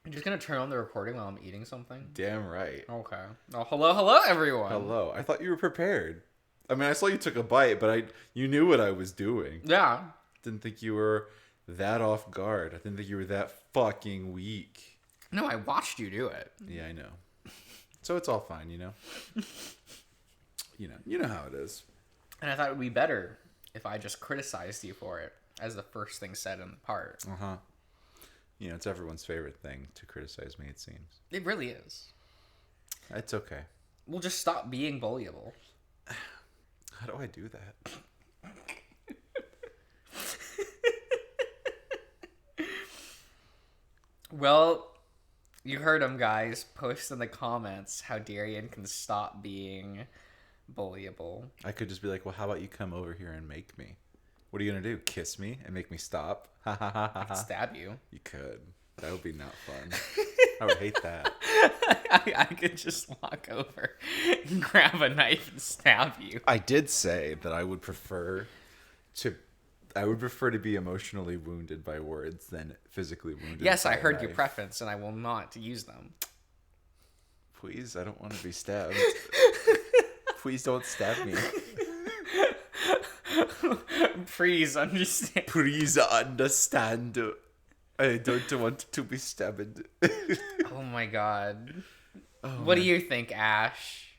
You're just gonna turn on the recording while I'm eating something? Damn right. Okay. Oh, hello, everyone. Hello. I thought you were prepared. I mean, I saw you took a bite, but you knew what I was doing. Yeah. Didn't think you were that off guard. I didn't think you were that fucking weak. No, I watched you do it. Yeah, I know. So it's all fine, you know. You know how it is. And I thought it would be better if I just criticized you for it as the first thing said in the part. Uh-huh. You know, it's everyone's favorite thing to criticize me, it seems. It really is. It's okay. We'll just stop being bullyable. How do I do that? Well, you heard him, guys. Post in the comments how Darian can stop being bullyable. I could just be like, well, how about you come over here and make me? What are you going to do? Kiss me and make me stop? Ha ha ha ha. Stab you. You could. That would be not fun. I would hate that. I could just walk over and grab a knife and stab you. I did say that I would prefer to be emotionally wounded by words than physically wounded. Yes, by I a heard your knife. preference, and I will not use them. Please, I don't want to be stabbed. Please don't stab me. Please understand. Please understand. I don't want to be stabbed. Oh my god. Oh, What do man. you think, Ash?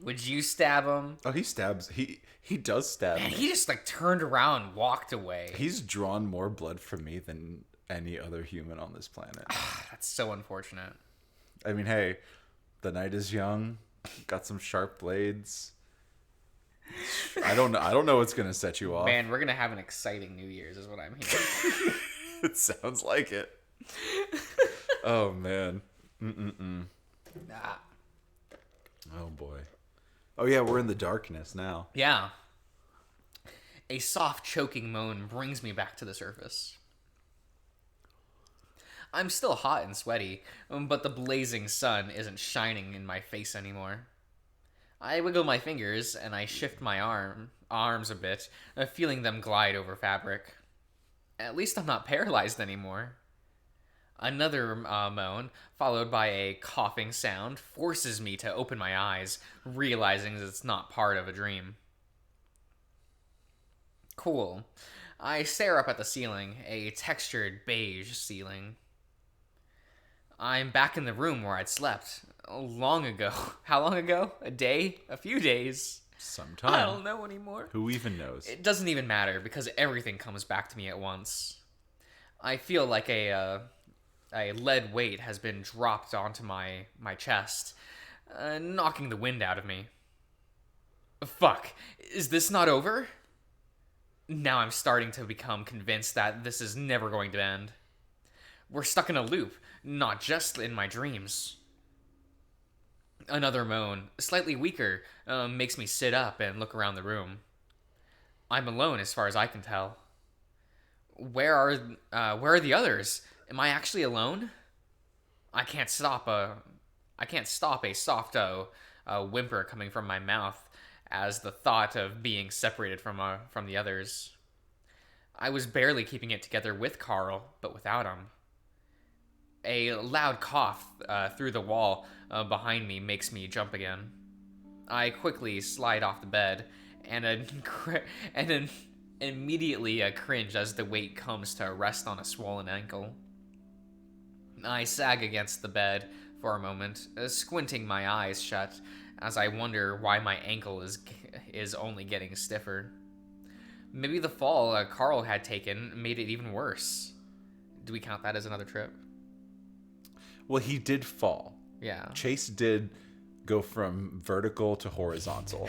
Would you stab him? Oh, he stabs. He does stab Man, me. he just turned around and walked away. He's drawn more blood from me than any other human on this planet. That's so unfortunate. I mean, hey, the night is young. Got some sharp blades. I don't know what's gonna set you off. Man, we're gonna have an exciting New Year's, is what I'm hearing. It sounds like it. Oh man. Ah. Oh boy. Oh yeah, we're in the darkness now. Yeah. A soft, choking moan brings me back to the surface. I'm still hot and sweaty, but the blazing sun isn't shining in my face anymore. I wiggle my fingers and I shift my arms a bit, feeling them glide over fabric. At least I'm not paralyzed anymore. Another moan, followed by a coughing sound, forces me to open my eyes, realizing that it's not part of a dream. Cool. I stare up at the ceiling, a textured beige ceiling. I'm back in the room where I'd slept. Long ago. How long ago? A day? A few days? Sometime. I don't know anymore. Who even knows? It doesn't even matter because everything comes back to me at once. I feel like a lead weight has been dropped onto my chest, knocking the wind out of me. Fuck, is this not over? Now I'm starting to become convinced that this is never going to end. We're stuck in a loop, not just in my dreams. Another moan, slightly weaker, makes me sit up and look around the room. I'm alone as far as I can tell. Where are the others? Am I actually alone? I can't stop a soft whimper coming from my mouth as the thought of being separated from the others. I was barely keeping it together with Carl, but without him. A loud cough through the wall behind me makes me jump again. I quickly slide off the bed and immediately cringe as the weight comes to rest on a swollen ankle. I sag against the bed for a moment, squinting my eyes shut as I wonder why my ankle is only getting stiffer. Maybe the fall Carl had taken made it even worse. Do we count that as another trip? Well, he did fall. Yeah. Chase did go from vertical to horizontal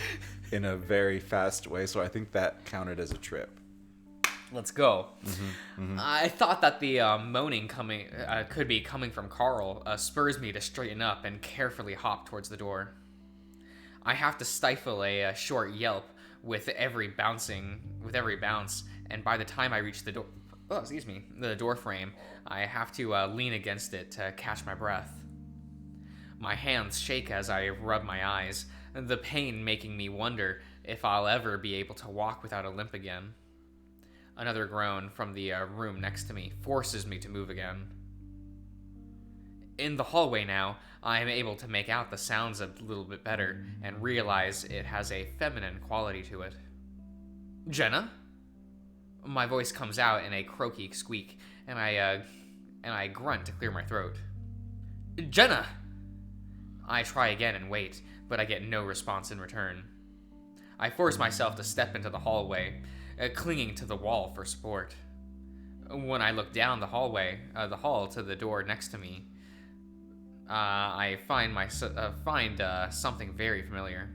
in a very fast way, so I think that counted as a trip. Let's go. I thought that the moaning could be coming from Carl spurs me to straighten up and carefully hop towards the door. I have to stifle a short yelp with every bounce, and by the time I reach the door frame, I have to lean against it to catch my breath. My hands shake as I rub my eyes, the pain making me wonder if I'll ever be able to walk without a limp again. Another groan from the room next to me forces me to move again. In the hallway now, I am able to make out the sounds a little bit better and realize it has a feminine quality to it. Jenna? My voice comes out in a croaky squeak, and I grunt to clear my throat. Jenna! I try again and wait, but I get no response in return. I force myself to step into the hallway, clinging to the wall for support. When I look down the hall to the door next to me, I find something very familiar.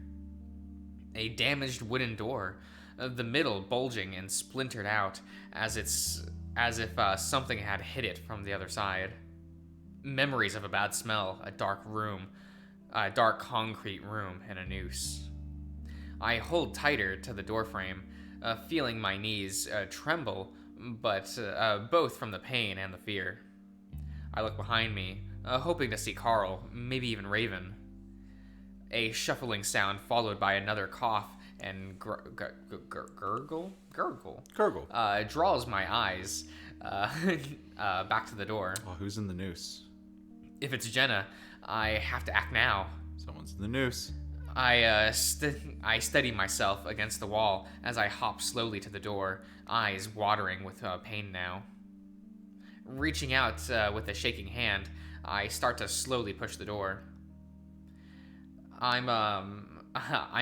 A damaged wooden door, the middle bulging and splintered out as if something had hit it from the other side. Memories of a bad smell, a dark concrete room, and a noose. I hold tighter to the doorframe, feeling my knees tremble, but both from the pain and the fear. I look behind me, hoping to see Carl, maybe even Raven. A shuffling sound followed by another cough and gurgle draws my eyes back to the door. Oh, who's in the noose? If it's Jenna, I have to act now. Someone's in the noose. I steady myself against the wall as I hop slowly to the door, eyes watering with pain now. Reaching out with a shaking hand, I start to slowly push the door. I'm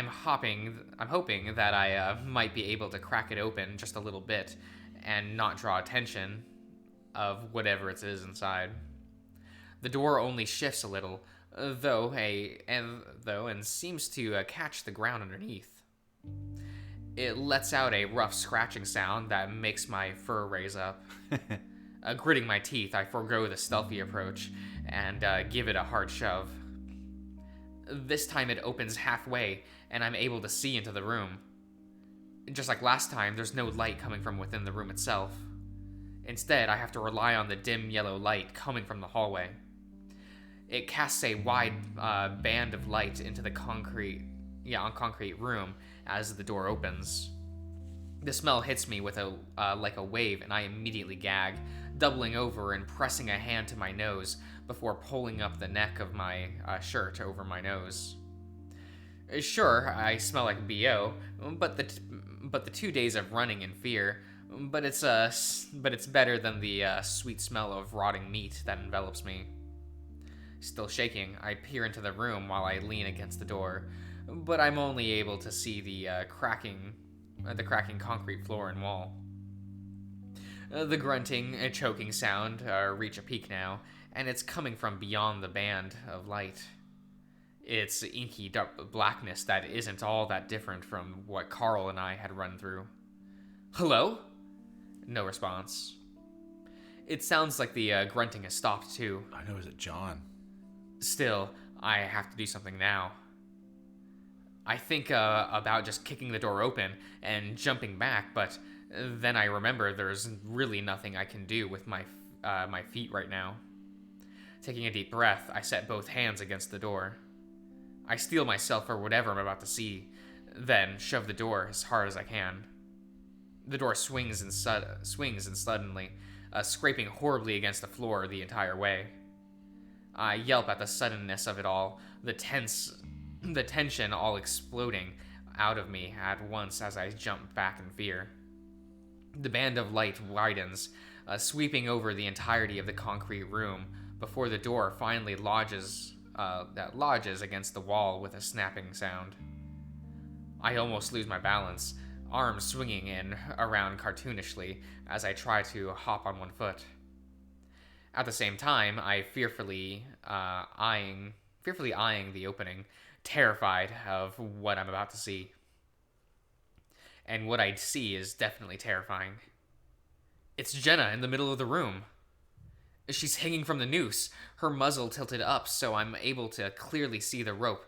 hoping that I might be able to crack it open just a little bit and not draw attention of whatever it is inside. The door only shifts a little, and seems to catch the ground underneath. It lets out a rough scratching sound that makes my fur raise up. Gritting my teeth, I forego the stealthy approach and give it a hard shove. This time it opens halfway, and I'm able to see into the room. Just like last time, there's no light coming from within the room itself. Instead, I have to rely on the dim yellow light coming from the hallway. It casts a wide band of light into the concrete room as the door opens. The smell hits me with like a wave, and I immediately gag, doubling over and pressing a hand to my nose before pulling up the neck of my shirt over my nose. Sure, I smell like BO, but the 2 days of running in fear. But it's better than the sweet smell of rotting meat that envelops me. Still shaking, I peer into the room while I lean against the door, but I'm only able to see the cracking concrete floor and wall. The grunting and choking sound reach a peak now, and it's coming from beyond the band of light. It's inky dark blackness that isn't all that different from what Carl and I had run through. Hello? No response. It sounds like the grunting has stopped too. I know, is it John? Still, I have to do something now. I think about just kicking the door open and jumping back, but then I remember there's really nothing I can do with my feet right now. Taking a deep breath, I set both hands against the door. I steel myself for whatever I'm about to see, then shove the door as hard as I can. The door swings and suddenly, scraping horribly against the floor the entire way. I yelp at the suddenness of it all, the tension all exploding out of me at once as I jump back in fear. The band of light widens, sweeping over the entirety of the concrete room before the door finally lodges against the wall with a snapping sound. I almost lose my balance, arms swinging in around cartoonishly as I try to hop on one foot. At the same time, I fearfully eyeing the opening, terrified of what I'm about to see. And what I see is definitely terrifying. It's Jenna in the middle of the room. She's hanging from the noose, her muzzle tilted up so I'm able to clearly see the rope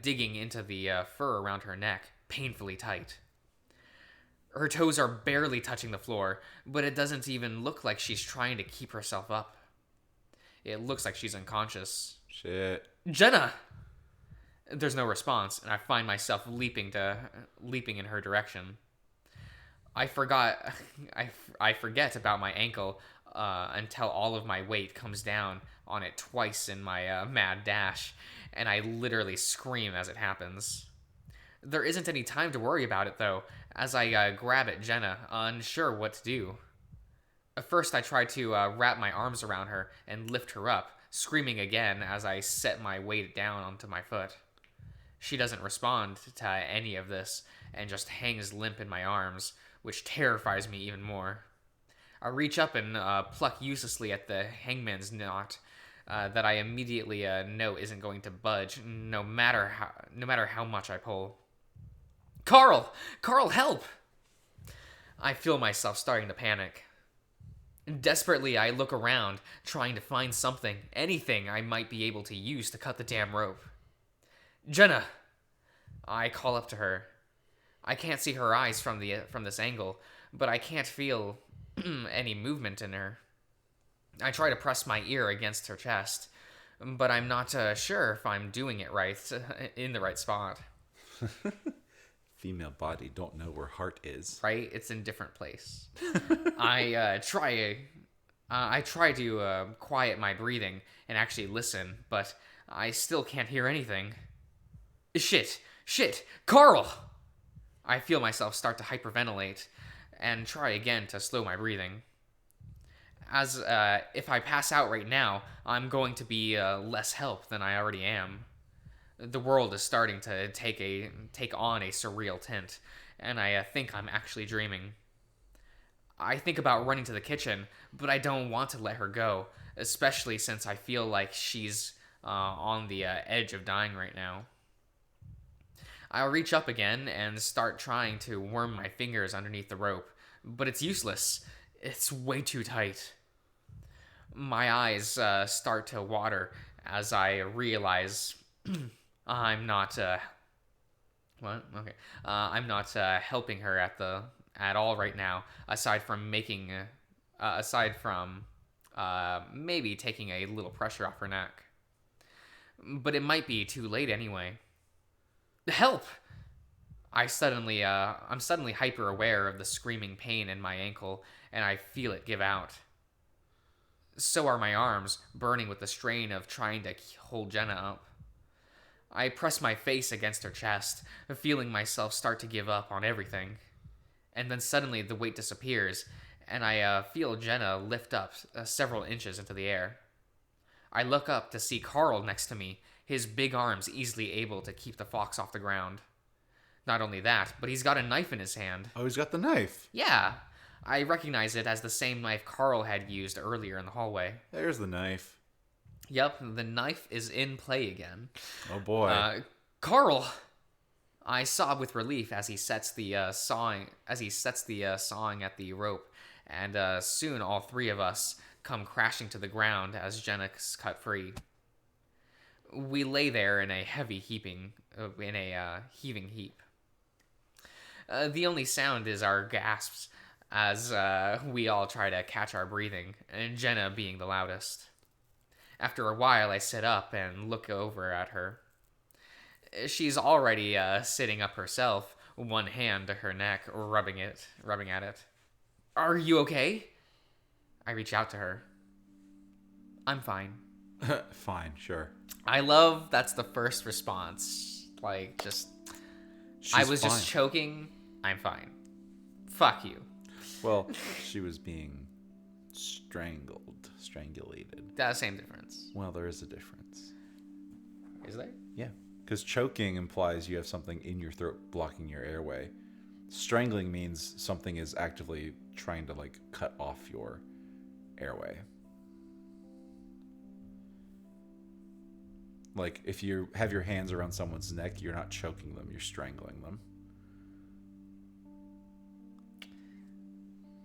digging into the fur around her neck, painfully tight. Her toes are barely touching the floor, but it doesn't even look like she's trying to keep herself up. It looks like she's unconscious. Shit. Jenna! There's no response, and I find myself leaping in her direction. I forget about my ankle, until all of my weight comes down on it twice in my mad dash, and I literally scream as it happens. There isn't any time to worry about it, though, as I grab at Jenna, unsure what to do. At first, I try to wrap my arms around her and lift her up, screaming again as I set my weight down onto my foot. She doesn't respond to any of this and just hangs limp in my arms, which terrifies me even more. I reach up and pluck uselessly at the hangman's knot that I immediately know isn't going to budge, no matter how much I pull. Carl! Carl, help! I feel myself starting to panic. Desperately, I look around, trying to find something, anything I might be able to use to cut the damn rope. Jenna! I call up to her. I can't see her eyes from this angle, but I can't feel any movement in her. I try to press my ear against her chest, but I'm not sure if I'm doing it right, in the right spot. Female body don't know where heart is. Right? It's in a different place. I try to quiet my breathing and actually listen, but I still can't hear anything. Shit! Carl! I feel myself start to hyperventilate and try again to slow my breathing. As if I pass out right now, I'm going to be less help than I already am. The world is starting to take on a surreal tint, and I think I'm actually dreaming. I think about running to the kitchen, but I don't want to let her go, especially since I feel like she's on the edge of dying right now. I'll reach up again and start trying to worm my fingers underneath the rope, but it's useless. It's way too tight. My eyes start to water as I realize I'm not. What? Okay. I'm not helping her at all right now. Aside from maybe taking a little pressure off her neck. But it might be too late anyway. Help! I'm suddenly hyper aware of the screaming pain in my ankle, and I feel it give out. So are my arms, burning with the strain of trying to hold Jenna up. I press my face against her chest, feeling myself start to give up on everything. And then suddenly the weight disappears, and I feel Jenna lift up several inches into the air. I look up to see Carl next to me, his big arms easily able to keep the fox off the ground. Not only that, but he's got a knife in his hand. Oh, he's got the knife. Yeah, I recognize it as the same knife Carl had used earlier in the hallway. There's the knife. Yep, the knife is in play again. Oh boy. Carl! I sob with relief as he sets the sawing at the rope, and soon all three of us come crashing to the ground as Jenna is cut free. We lay there in a heaving heap. The only sound is our gasps as we all try to catch our breathing, and Jenna being the loudest. After a while, I sit up and look over at her. She's already sitting up herself, one hand to her neck, rubbing at it. Are you okay? I reach out to her. I'm fine. Fine, sure. I love that's the first response. Like, I was fine. just choking. I'm fine. Fuck you. Well, she was being strangulated. That's the same difference. Well, there is a difference. Is there? Yeah, because choking implies you have something in your throat blocking your airway. Strangling means something is actively trying to cut off your airway. Like if you have your hands around someone's neck, you're not choking them, you're strangling them.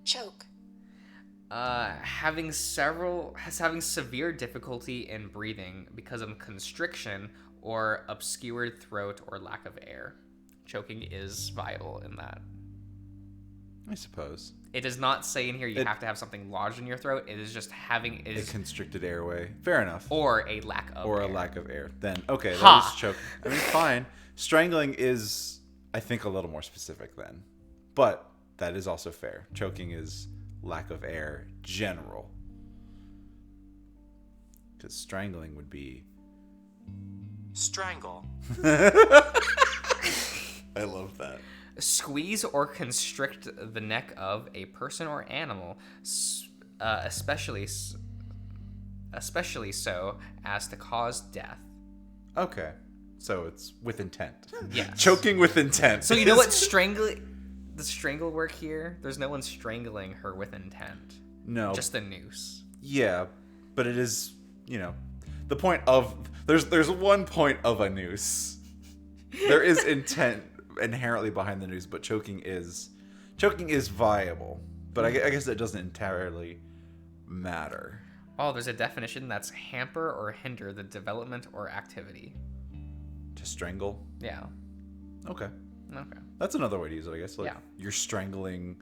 Choke. Having severe difficulty in breathing because of constriction or obscured throat or lack of air. Choking is vital in that. I suppose. It does not say in here you have to have something lodged in your throat. It is just having a constricted airway. Fair enough. Or a lack of or air. a lack of air. Then okay, Ha! that is choking. I mean, fine. Strangling is, I think, a little more specific then, but that is also fair. Choking is lack of air general. Because strangling would be... Strangle. I love that. Squeeze or constrict the neck of a person or animal, especially so as to cause death. Okay. So it's with intent. Yes. Choking with intent. So you know what the strangle work here? There's no one strangling her with intent. No. Just the noose. Yeah, but it is, the point of... There's one point of a noose. There is intent inherently behind the noose, but choking is viable. But I guess that doesn't entirely matter. Oh, there's a definition that's hamper or hinder the development or activity. To strangle? Yeah. Okay. Okay. That's another way to use it, I guess. Like, Yeah. you're strangling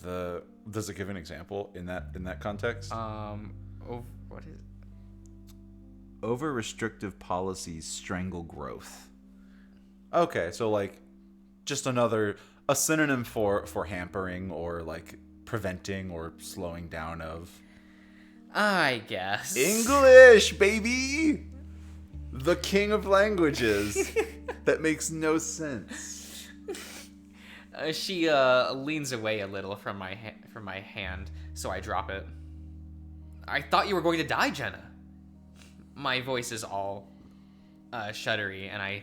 the... Does it give an example in that context? What is... Over-restrictive policies strangle growth. Okay, so like just a synonym for hampering or like preventing or slowing down of... I guess. English, baby! The king of languages. That makes no sense. She leans away a little from my hand, so I drop it. I thought you were going to die, Jenna. My voice is all shuddery, and I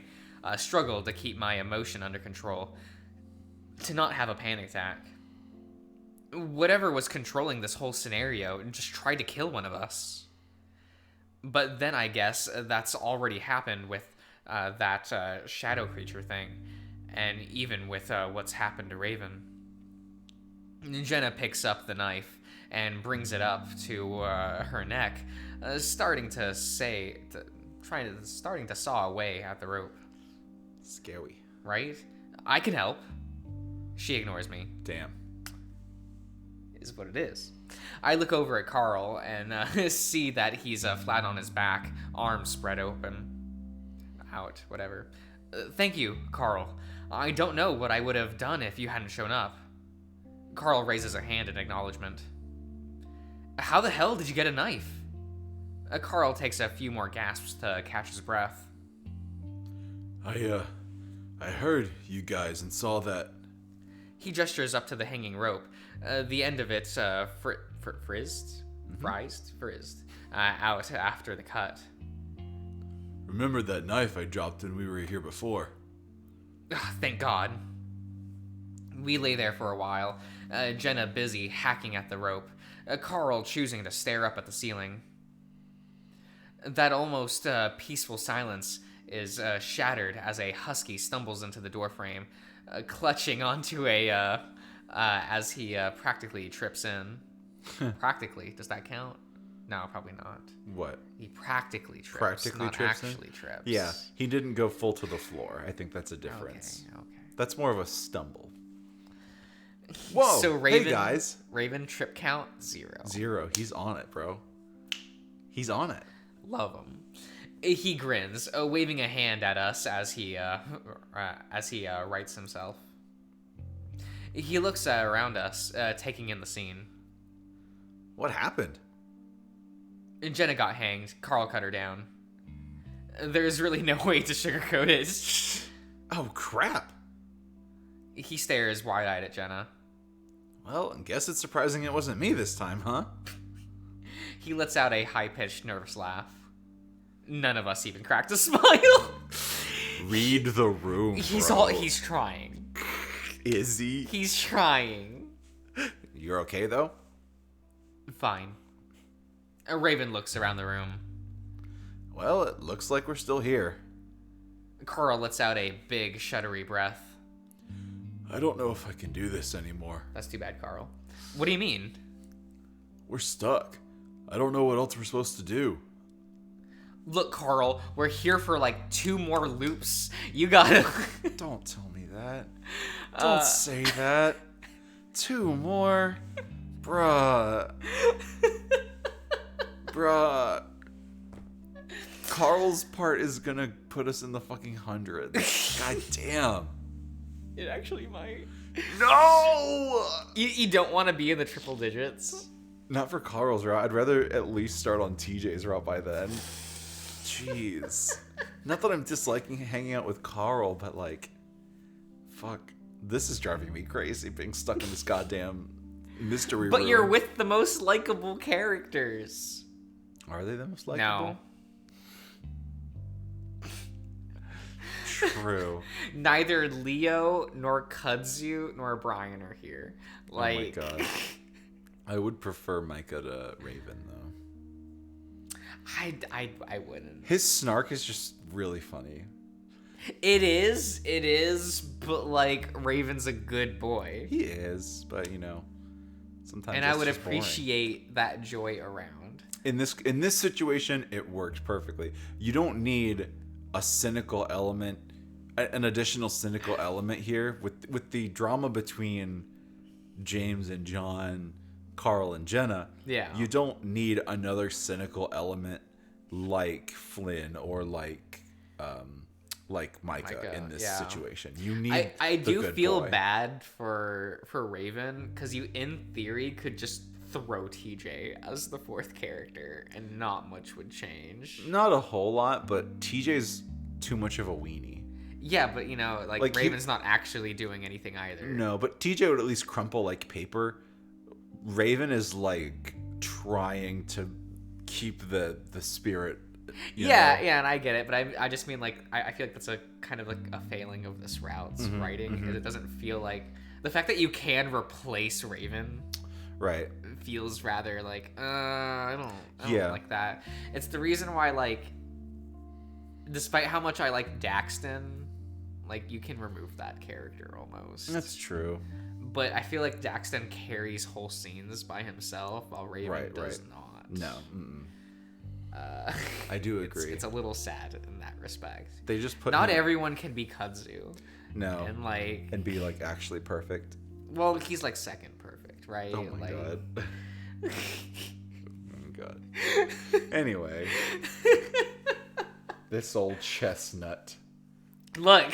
struggle to keep my emotion under control, to not have a panic attack. Whatever was controlling this whole scenario just tried to kill one of us. But then I guess that's already happened with that shadow creature thing, and even with what's happened to Raven. Jenna picks up the knife and brings it up to her neck, starting to saw away at the rope. Scary. Right? I can help. She ignores me. Damn. Is what it is. I look over at Carl and see that he's flat on his back, arms spread open. Out, whatever. Thank you, Carl. I don't know what I would have done if you hadn't shown up. Carl raises a hand in acknowledgement. How the hell did you get a knife? Carl takes a few more gasps to catch his breath. I heard you guys and saw that. He gestures up to the hanging rope. The end of it frizzed out after the cut. Remember that knife I dropped when we were here before? Thank God. We lay there for a while, Jenna busy hacking at the rope, Carl choosing to stare up at the ceiling. That almost peaceful silence is shattered as a husky stumbles into the doorframe, clutching onto as he practically trips in. Practically, does that count? No, probably not. What? He practically trips, Practically not trips actually trips. Yeah, he didn't go full to the floor. I think that's a difference. Okay. That's more of a stumble. Whoa! So Raven, hey guys, Raven trip count 0. 0. He's on it, bro. He's on it. Love him. He grins, waving a hand at us as he rights himself. He looks around us, taking in the scene. What happened? Jenna got hanged. Carl cut her down. There's really no way to sugarcoat it. Oh, crap. He stares wide-eyed at Jenna. Well, I guess it's surprising it wasn't me this time, huh? He lets out a high-pitched, nervous laugh. None of us even cracked a smile. Read the room, He's trying. Is he? He's trying. You're okay, though? Fine. Raven looks around the room. Well, it looks like we're still here. Carl lets out a big, shuddery breath. I don't know if I can do this anymore. That's too bad, Carl. What do you mean? We're stuck. I don't know what else we're supposed to do. Look, Carl, we're here for like 2 more loops. You gotta... Don't tell me that. Don't say that. 2 more? Bruh. Carl's part is gonna put us in the fucking hundreds. God damn. It actually might. No! You don't want to be in the triple digits? Not for Carl's route. I'd rather at least start on TJ's route by then. Jeez. Not that I'm disliking hanging out with Carl, but like, fuck. This is driving me crazy, being stuck in this goddamn mystery But room. you're with the most likable characters. Are they the most likable? No. True. Neither Leo nor Kudzu nor Brian are here. Like, oh my god. I would prefer Micah to Raven though. I wouldn't. His snark is just really funny. It is, but like Raven's a good boy. He is, but you know, sometimes. And it's I would just boring. appreciate that joy around. In this situation, it worked perfectly. You don't need a cynical element, an additional cynical element here with the drama between James and John, Carl and Jenna. Yeah. You don't need another cynical element like Flynn or like Micah in this yeah. situation. You need. I the do good feel boy. bad for Raven because you in theory could just throw TJ as the fourth character and not much would change. Not a whole lot, but TJ's too much of a weenie. Yeah, but you know, like Raven's not actually doing anything either. No, but TJ would at least crumple like paper. Raven is like trying to keep the spirit. Yeah, and I get it, but I just mean like I feel like that's a kind of like a failing of this route's writing because it doesn't feel like the fact that you can replace Raven right feels rather like I don't like that. It's the reason why like despite how much I like Daxton, like you can remove that character almost. That's true. But I feel like Daxton carries whole scenes by himself while Raven does not. No. I do agree. It's a little sad in that respect. They just put not everyone can be Kudzu. No. And be like actually perfect. Well, he's like second perfect, right? Oh my like, god. Oh my god. Anyway. This old chestnut. Look.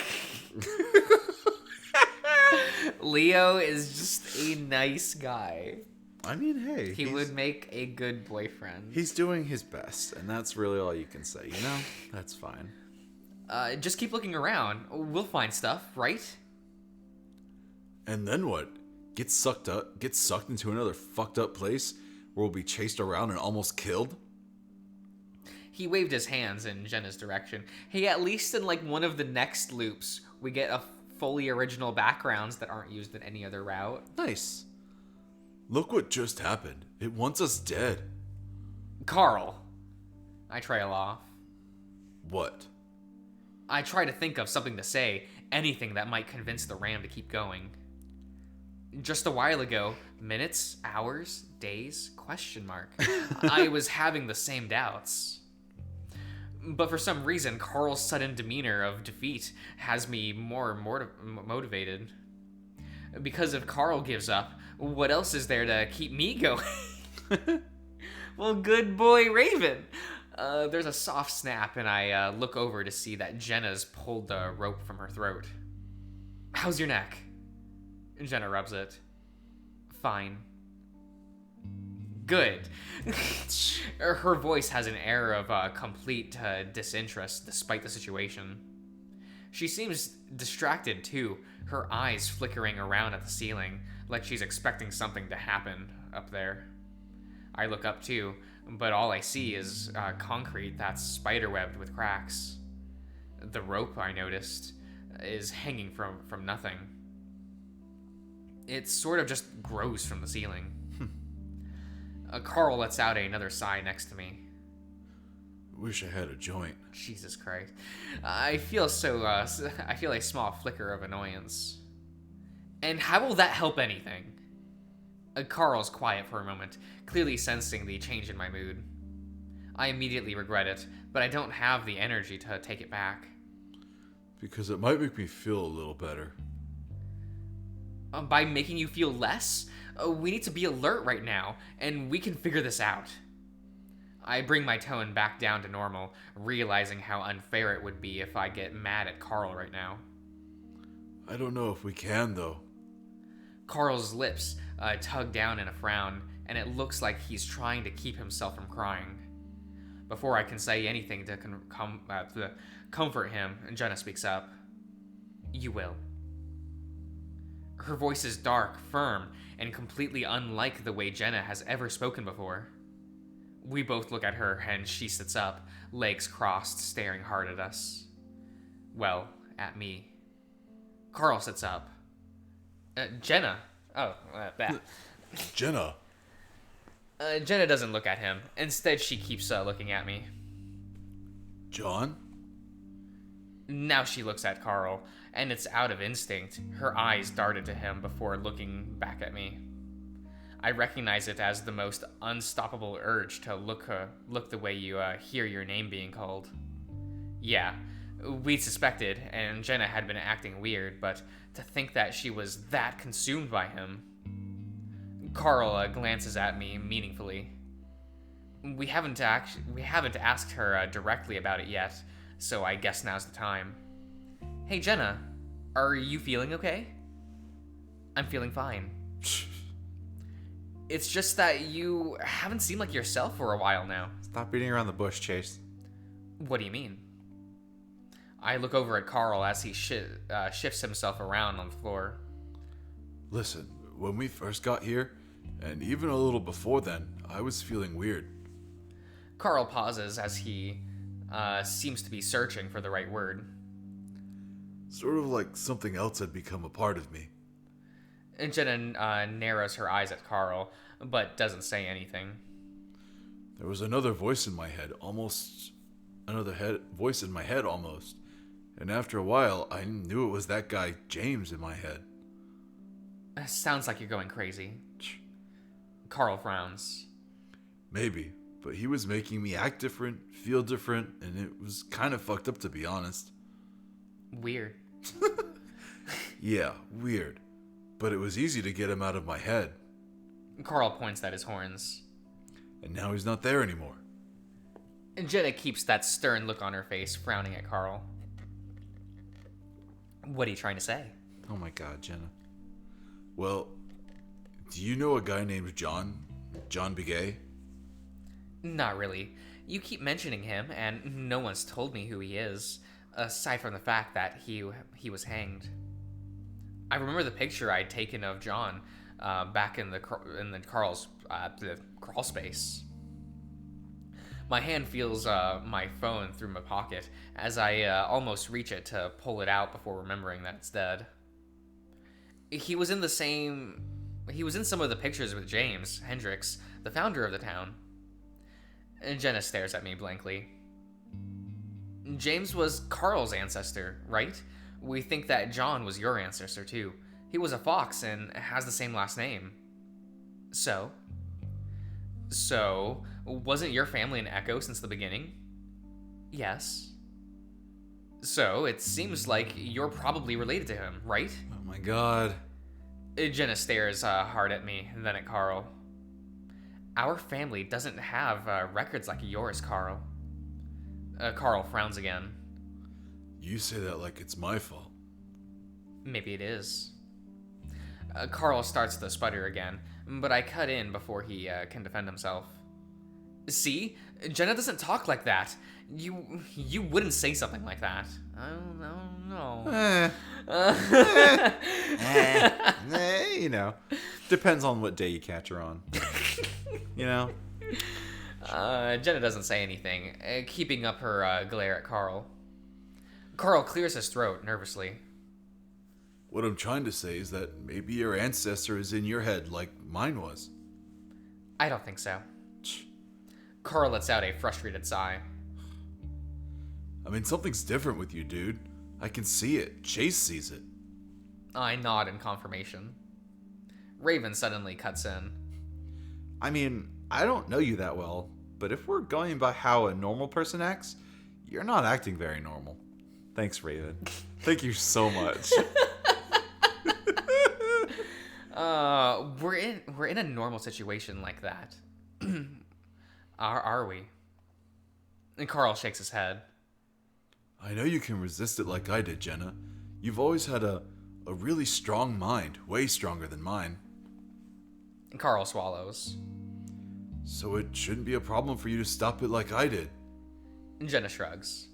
Leo is just a nice guy. I mean, hey. He would make a good boyfriend. He's doing his best, and that's really all you can say, you know? That's fine. Just keep looking around. We'll find stuff, right? And then what? Get sucked into another fucked up place where we'll be chased around and almost killed? He waved his hands in Jenna's direction. Hey, at least in like one of the next loops, we get a fully original backgrounds that aren't used in any other route. Nice. Look what just happened. It wants us dead. Carl. I trail off. What? I try to think of something to say, anything that might convince the ram to keep going. Just a while ago, minutes, hours, days, question mark, I was having the same doubts. But for some reason, Carl's sudden demeanor of defeat has me more motivated. Because if Carl gives up, what else is there to keep me going? Well, good boy, Raven. There's a soft snap, and I look over to see that Jenna's pulled the rope from her throat. How's your neck? Jenna rubs it. Fine. Good. Her voice has an air of complete disinterest despite the situation. She seems distracted too, her eyes flickering around at the ceiling, like she's expecting something to happen up there. I look up too, but all I see is concrete that's spiderwebbed with cracks. The rope, I noticed, is hanging from nothing. It sort of just grows from the ceiling. Carl lets out another sigh next to me. Wish I had a joint. Jesus Christ. I feel a small flicker of annoyance. And how will that help anything? Carl's quiet for a moment, clearly sensing the change in my mood. I immediately regret it, but I don't have the energy to take it back. Because it might make me feel a little better. By making you feel less? We need to be alert right now, and we can figure this out. I bring my tone back down to normal, realizing how unfair it would be if I get mad at Carl right now. I don't know if we can, though. Carl's lips tug down in a frown, and it looks like he's trying to keep himself from crying. Before I can say anything to comfort him, Jenna speaks up. You will. Her voice is dark, firm, and completely unlike the way Jenna has ever spoken before. We both look at her, and she sits up, legs crossed, staring hard at us. Well, at me. Carl sits up. Jenna. Oh, that. Jenna. Jenna doesn't look at him. Instead, she keeps looking at me. John? Now she looks at Carl, and it's out of instinct. Her eyes darted to him before looking back at me. I recognize it as the most unstoppable urge to look the way you hear your name being called. Yeah, we'd suspected, and Jenna had been acting weird, but to think that she was that consumed by him. Carl glances at me meaningfully. We haven't asked her directly about it yet, so I guess now's the time. Hey Jenna, are you feeling okay? I'm feeling fine. It's just that you haven't seemed like yourself for a while now. Stop beating around the bush, Chase. What do you mean? I look over at Carl as he shifts himself around on the floor. Listen, when we first got here, and even a little before then, I was feeling weird. Carl pauses as he seems to be searching for the right word. Sort of like something else had become a part of me. And Jenna narrows her eyes at Carl, but doesn't say anything. There was another voice in my head, almost. Voice in my head, almost. And after a while, I knew it was that guy, James, in my head. Sounds like you're going crazy. Carl frowns. Maybe, but he was making me act different, feel different, and it was kind of fucked up, to be honest. Weird. Yeah, weird. But it was easy to get him out of my head. Carl points at his horns. And now he's not there anymore. And Jenna keeps that stern look on her face, frowning at Carl. What are you trying to say? Oh my god, Jenna. Well, do you know a guy named John? John Begay? Not really. You keep mentioning him, and no one's told me who he is, aside from the fact that he was hanged. I remember the picture I'd taken of John back in the Carl's the crawl space. My hand feels my phone through my pocket as I almost reach it to pull it out before remembering that it's dead. He was in some of the pictures with James Hendricks, the founder of the town. And Jenna stares at me blankly. James was Carl's ancestor, right? We think that John was your ancestor too. He was a fox and has the same last name. So, wasn't your family an echo since the beginning? Yes. So, it seems like you're probably related to him, right? Oh my god. Jenna stares hard at me, and then at Carl. Our family doesn't have records like yours, Carl. Carl frowns again. You say that like it's my fault. Maybe it is. Carl starts to sputter again, but I cut in before he can defend himself. See? Jenna doesn't talk like that. You wouldn't say something like that. I don't know. You know. Depends on what day you catch her on. You know? Jenna doesn't say anything, keeping up her glare at Carl. Carl clears his throat nervously. What I'm trying to say is that maybe your ancestor is in your head like mine was. I don't think so. Carl lets out a frustrated sigh. I mean, something's different with you, dude. I can see it. Chase sees it. I nod in confirmation. Raven suddenly cuts in. I mean, I don't know you that well, but if we're going by how a normal person acts, you're not acting very normal. Thanks, Raven. Thank you so much. We're in a normal situation like that. Are we? And Carl shakes his head. I know you can resist it like I did, Jenna. You've always had a really strong mind, way stronger than mine. Carl swallows. So it shouldn't be a problem for you to stop it like I did. Jenna shrugs.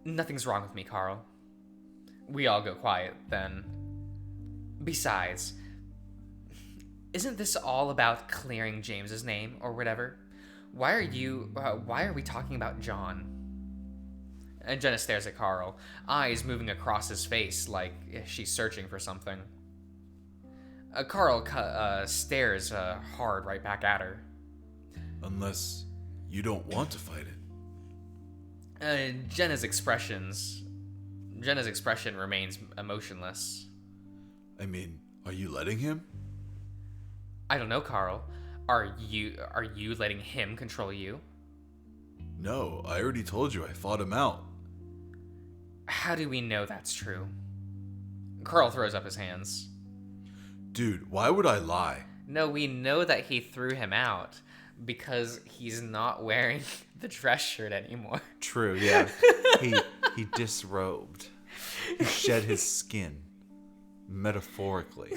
Nothing's wrong with me, Carl. We all go quiet, then. Besides, isn't this all about clearing James's name, or whatever? Why are we talking about John? And Jenna stares at Carl, eyes moving across his face like she's searching for something. Carl stares hard right back at her. Unless you don't want to fight it. Jenna's expression remains emotionless. I mean, are you letting him? I don't know, Carl. Are you letting him control you? No, I already told you I fought him out. How do we know that's true? Carl throws up his hands. Dude, why would I lie? No, we know that he threw him out because he's not wearing the dress shirt anymore. True, yeah. he disrobed. He shed his skin. Metaphorically.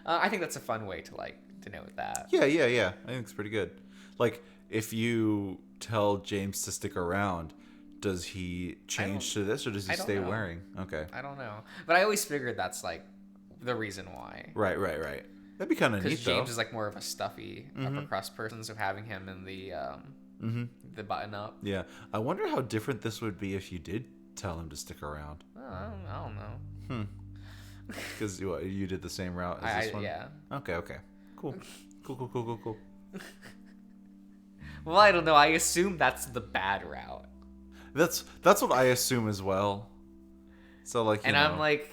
I think that's a fun way to denote that. Yeah. I think it's pretty good. Like, if you tell James to stick around, does he change to this or does he stay know. wearing? Okay. I don't know, but I always figured that's the reason why. Right. That'd be kind of neat, Because though. James is more of a stuffy upper crust person, so having him in the button up. Yeah. I wonder how different this would be if you did tell him to stick around. I don't know. Because you did the same route as this one? Yeah. Okay. Cool. Well, I don't know. I assume that's the bad route. That's what I assume as well. So I'm like,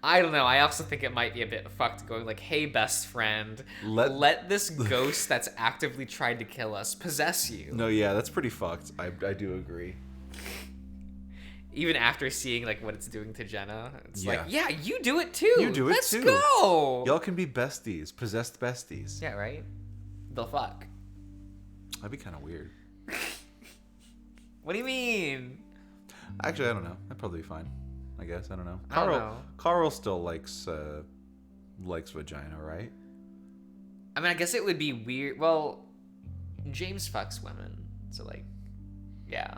I don't know. I also think it might be a bit fucked going hey, best friend, let this ghost that's actively tried to kill us possess you. No, yeah, that's pretty fucked. I do agree. Even after seeing what it's doing to Jenna, it's Yeah. you do it too. You do it Let's too. go. Y'all can be besties, possessed besties. Yeah, right. They'll fuck. That'd be kind of weird. What do you mean? Actually, I don't know. That'd probably be fine. I guess I don't know. I don't know. Carl still likes vagina, right? I mean, I guess it would be weird. Well, James fucks women, so yeah.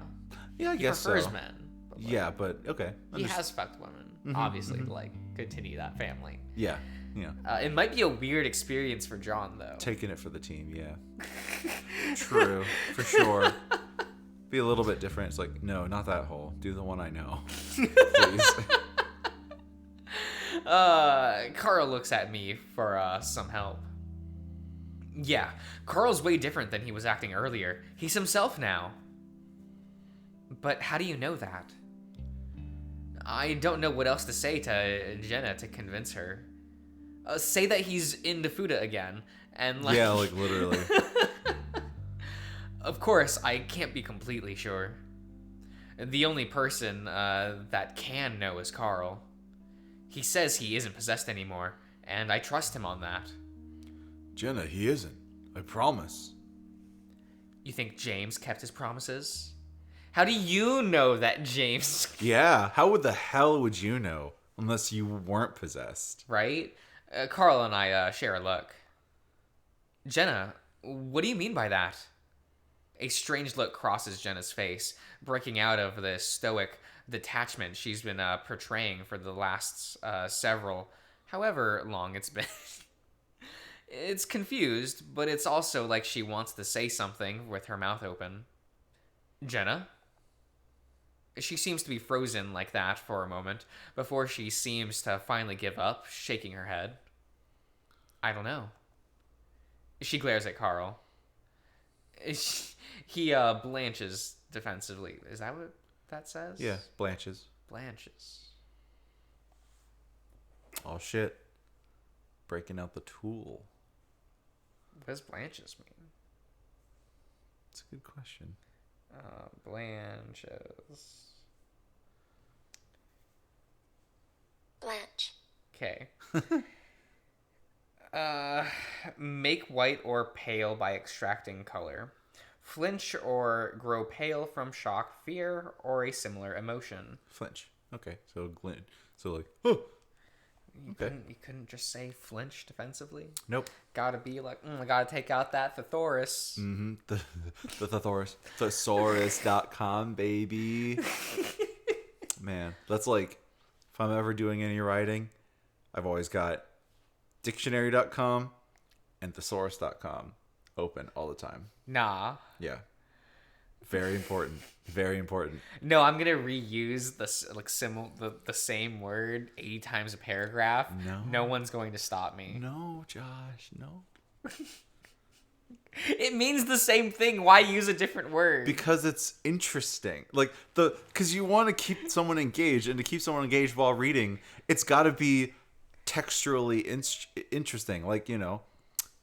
Yeah, I He guess prefers so. men. But, Yeah, but okay. he has fucked women, obviously, to continue that family. Yeah. It might be a weird experience for John, though. Taking it for the team, yeah. True, for sure. Be a little bit different. It's no, not that hole. Do the one I know, please. Carl looks at me for some help. Yeah, Carl's way different than he was acting earlier. He's himself now. But how do you know that? I don't know what else to say to Jenna to convince her. Say that he's into Fuda again, and Yeah, literally. Of course, I can't be completely sure. The only person that can know is Carl. He says he isn't possessed anymore, and I trust him on that. Jenna, he isn't. I promise. You think James kept his promises? How do you know that James... Yeah, how the hell would you know unless you weren't possessed? Right? Carl and I share a look. Jenna, what do you mean by that? A strange look crosses Jenna's face, breaking out of the stoic detachment she's been portraying for the last however long it's been. It's confused, but it's also like she wants to say something with her mouth open. Jenna? She seems to be frozen like that for a moment, before she seems to finally give up, shaking her head. I don't know. She glares at Carl. He blanches defensively. Is that what that says? Yeah, blanches. Blanches. Oh shit. Breaking out the tool. What does blanches mean? It's a good question. Blanches. Blanche. Okay. Make white or pale by extracting color. Flinch or grow pale from shock, fear, or a similar emotion. Flinch. Okay, so glint. So oh. Okay. You couldn't just say flinch defensively. Nope. Gotta be like, I gotta take out that thesaurus. Mm-hmm. The thesaurus. Thesaurus.com, baby. Man, that's like, if I'm ever doing any writing, I've always got dictionary.com and thesaurus.com open all the time. Nah. Yeah. Very important. Very important. No, I'm gonna reuse the same word 80 times a paragraph. No one's going to stop me. No, Josh, no. It means the same thing. Why use a different word? Because it's interesting. Like, because you want to keep someone engaged, and to keep someone engaged while reading, it's got to be texturally interesting. Like,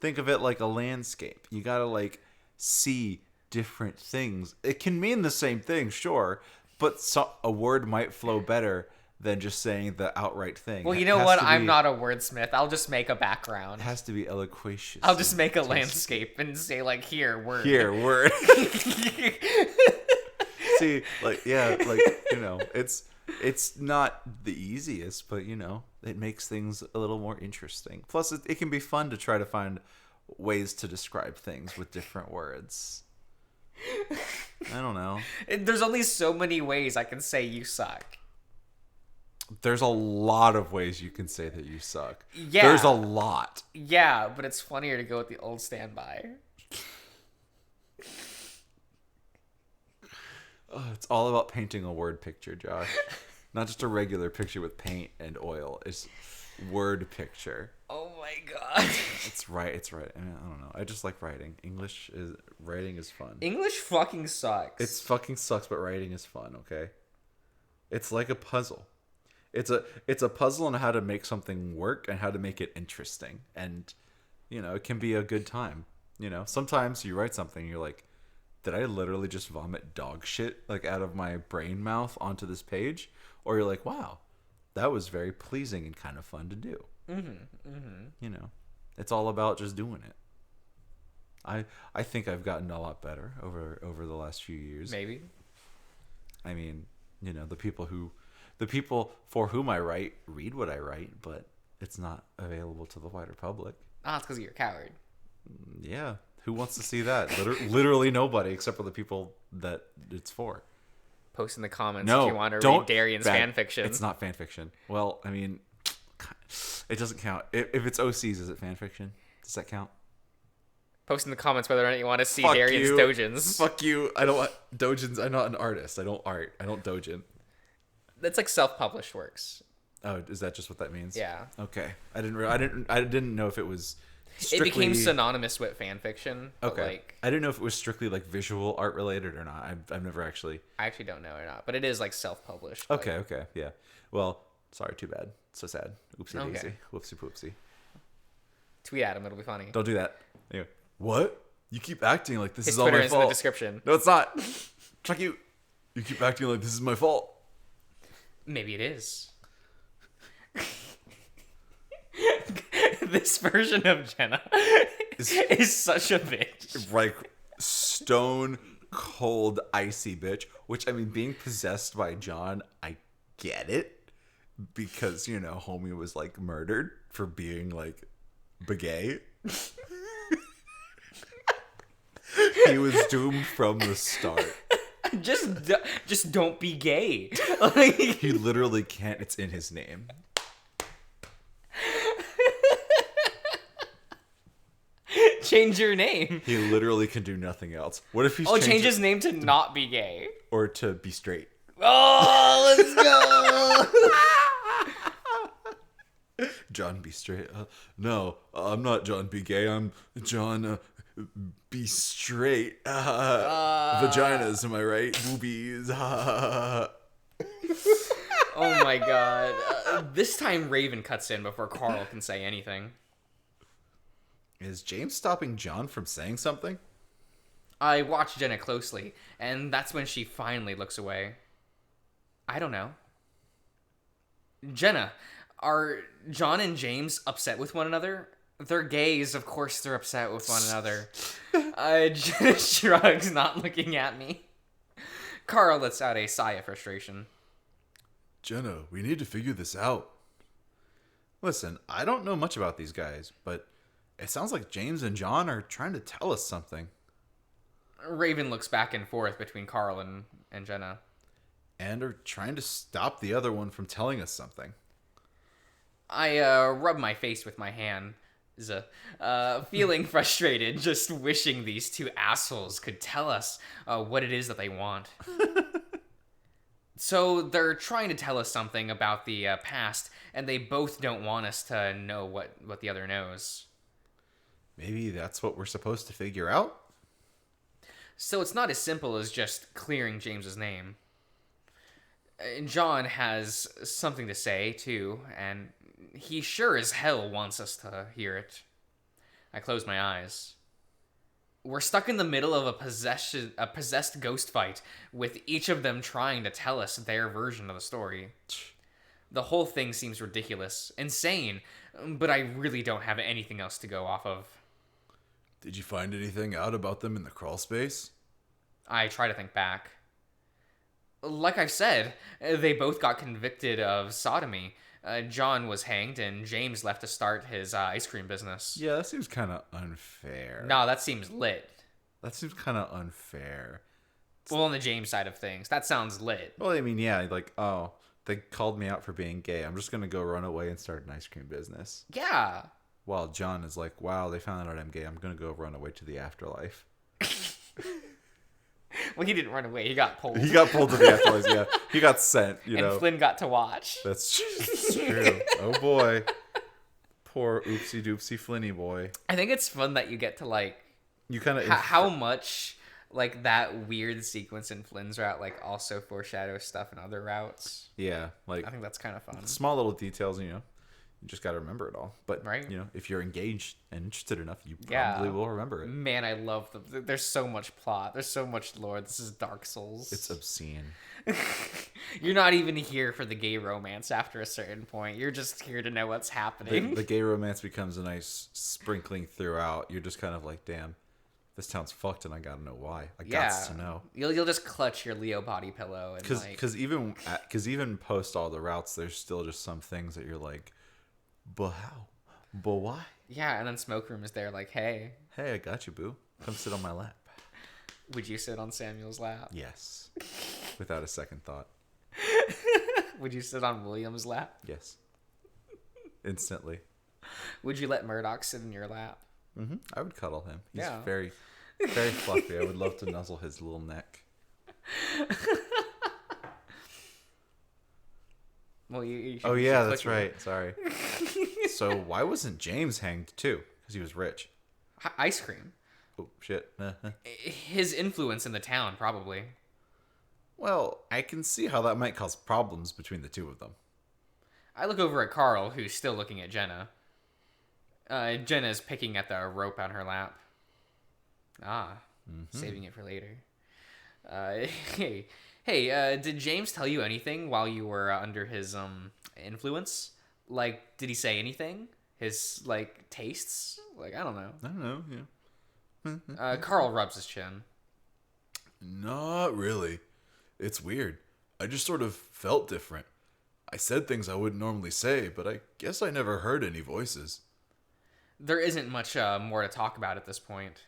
think of it like a landscape. You got to, like, see different things. It can mean the same thing, sure, but a word might flow better than just saying the outright thing. Well, you know what? I'm not a wordsmith. I'll just make a background. It has to be eloquentious. I'll just make a landscape and say, like, here, word. Here, word. See, like, yeah, like, it's not the easiest, but, it makes things a little more interesting. Plus, it can be fun to try to find ways to describe things with different words. I don't know. There's only so many ways I can say you suck. There's a lot of ways you can say that you suck. Yeah. There's a lot. Yeah, but it's funnier to go with the old standby. Oh, it's all about painting a word picture, Josh. Not just a regular picture with paint and oil. It's word picture. Oh my god. It's right. I mean, I don't know. I just like writing. Writing is fun. English fucking sucks. It fucking sucks, but writing is fun, okay? It's like a puzzle. It's a puzzle on how to make something work and how to make it interesting. And, it can be a good time. Sometimes you write something and you're like, did I literally just vomit dog shit like out of my brain mouth onto this page? Or you're like, wow, that was very pleasing and kind of fun to do. It's all about just doing it. I think I've gotten a lot better over the last few years. Maybe. I mean, the people for whom I write read what I write, but it's not available to the wider public. Ah, it's because you're a coward. Yeah. Who wants to see that? Literally nobody, except for the people that it's for. Post in the comments No, if you want to don't read Darian's fan fiction. It's not fan fiction. Well, I mean, it doesn't count. If it's OCs, is it fan fiction? Does that count? Post in the comments whether or not you want to see Fuck Darian's you. dojins. Fuck you. I don't want dojins. I'm not an artist. I don't art. I don't dojin. That's like self-published works. Oh, is that just what that means? Yeah. Okay. I didn't know if it was strictly... It became synonymous with fan fiction. Okay. Like, I didn't know if it was strictly like visual art related or not. I've never actually... I actually don't know or not, but it is like self-published. Okay, like, okay, yeah. Well, sorry, too bad. So sad. Oopsie Okay. daisy. Whoopsie poopsie. Tweet at him, it'll be funny. Don't do that. Anyway. What? You keep acting like this His is all Twitter my is in fault. the description. No, it's not. Check you. You keep acting like this is my fault. Maybe it is. This version of Jenna is such a bitch. Like stone cold icy bitch. Which, I mean, being possessed by John, I get it. Because, homie was like murdered for being like begay. He was doomed from the start. Just don't be gay. He literally can't. It's in his name. Change your name. He literally can do nothing else. What if he's Change his name to not be gay. or to be straight? Oh, let's go. John be straight? No, I'm not John be gay. I'm John be straight. Vaginas, am I right? Boobies. Oh my god. This time Raven cuts in before Carl can say anything. Is James stopping John from saying something? I watched Jenna closely, and that's when she finally looks away. I don't know. Jenna, are John and James upset with one another? They're gays, of course they're upset with one another. Jenna shrugs, not looking at me. Carl lets out a sigh of frustration. Jenna, we need to figure this out. Listen, I don't know much about these guys, but it sounds like James and John are trying to tell us something. Raven looks back and forth between Carl and Jenna. And are trying to stop the other one from telling us something. I rub my face with my hand, feeling frustrated, just wishing these two assholes could tell us what it is that they want. So they're trying to tell us something about the past, and they both don't want us to know what the other knows. Maybe that's what we're supposed to figure out? So it's not as simple as just clearing James's name. John has something to say, too, and he sure as hell wants us to hear it. I close my eyes. We're stuck in the middle of a possessed ghost fight, with each of them trying to tell us their version of the story. The whole thing seems ridiculous, insane, but I really don't have anything else to go off of. Did you find anything out about them in the crawl space? I try to think back. Like I've said, they both got convicted of sodomy. John was hanged, and James left to start his ice cream business. Yeah, that seems kind of unfair. No, that seems lit. That seems kind of unfair. Well, on the James side of things, that sounds lit. Well, I mean, yeah, like, oh, they called me out for being gay. I'm just going to go run away and start an ice cream business. Yeah. While John is like, wow, they found out I'm gay. I'm going to go run away to the afterlife. Well, he didn't run away. He got pulled. He got pulled to the afterlife, yeah. He got sent, you and know. Flynn got to watch. That's true. Oh, boy. Poor oopsie doopsie Flinny boy. I think it's fun that you get to, like, You kind of... how much, like, that weird sequence in Flynn's route, like, also foreshadows stuff in other routes. Yeah, like... I think that's kind of fun. Small little details, you know. You just got to remember it all. But, right? you know, if you're engaged and interested enough, you probably will remember it. Man, I love them. There's so much plot. There's so much lore. This is Dark Souls. It's obscene. You're not even here for the gay romance after a certain point. You're just here to know what's happening. The gay romance becomes a nice sprinkling throughout. You're just kind of like, damn, this town's fucked and I gotta know why. I gots to know. You'll just clutch your Leo body pillow. Because even post all the routes, there's still just some things that you're like, but how? But why? Yeah, and then Smoke Room is there like, hey. Hey, I got you, boo. Come sit on my lap. Would you sit on Samuel's lap? Yes. Without a second thought. Would you sit on William's lap? Yes. Instantly. Would you let Murdoch sit in your lap? Mm-hmm. I would cuddle him. He's Yeah. very, very fluffy. I would love to nuzzle his little neck. Well, you Oh, should yeah, click that's it. right. Sorry. So why wasn't James hanged too? Because he was rich. Ice cream. Oh, shit. His influence in the town, probably. Well, I can see how that might cause problems between the two of them. I look over at Carl, who's still looking at Jenna. Jenna's picking at the rope on her lap. Saving it for later. Hey, did James tell you anything while you were under his influence? Like, did he say anything? His, like, tastes? Like, I don't know. I don't know, yeah. Carl rubs his chin. Not really. It's weird. I just sort of felt different. I said things I wouldn't normally say, but I guess I never heard any voices. There isn't much more to talk about at this point.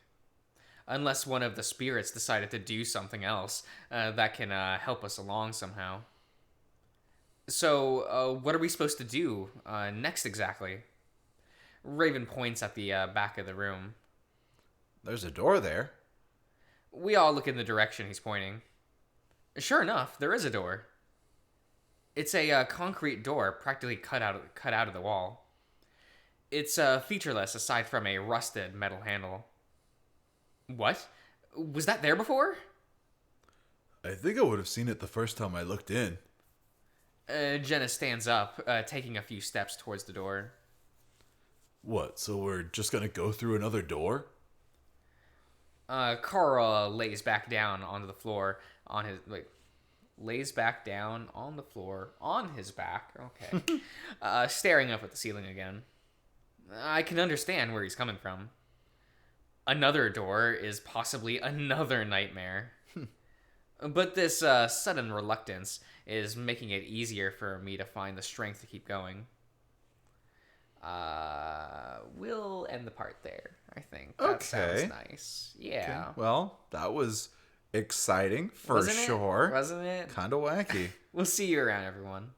Unless one of the spirits decided to do something else that can help us along somehow. So, what are we supposed to do next exactly? Raven points at the back of the room. There's a door there. We all look in the direction he's pointing. Sure enough, there is a door. It's a concrete door practically cut out of the wall. It's featureless aside from a rusted metal handle. What? Was that there before? I think I would have seen it the first time I looked in. Jenna stands up, taking a few steps towards the door. What, so we're just gonna go through another door? Carl lays back down onto the floor on his... Wait. Lays back down on the floor on his back. Okay. Staring up at the ceiling again. I can understand where he's coming from. Another door is possibly another nightmare. But this sudden reluctance is making it easier for me to find the strength to keep going. We'll end the part there. I think that sounds Okay. nice. Yeah. Well, that was exciting for Wasn't it? sure. Wasn't it? Kind of wacky. We'll see you around, everyone.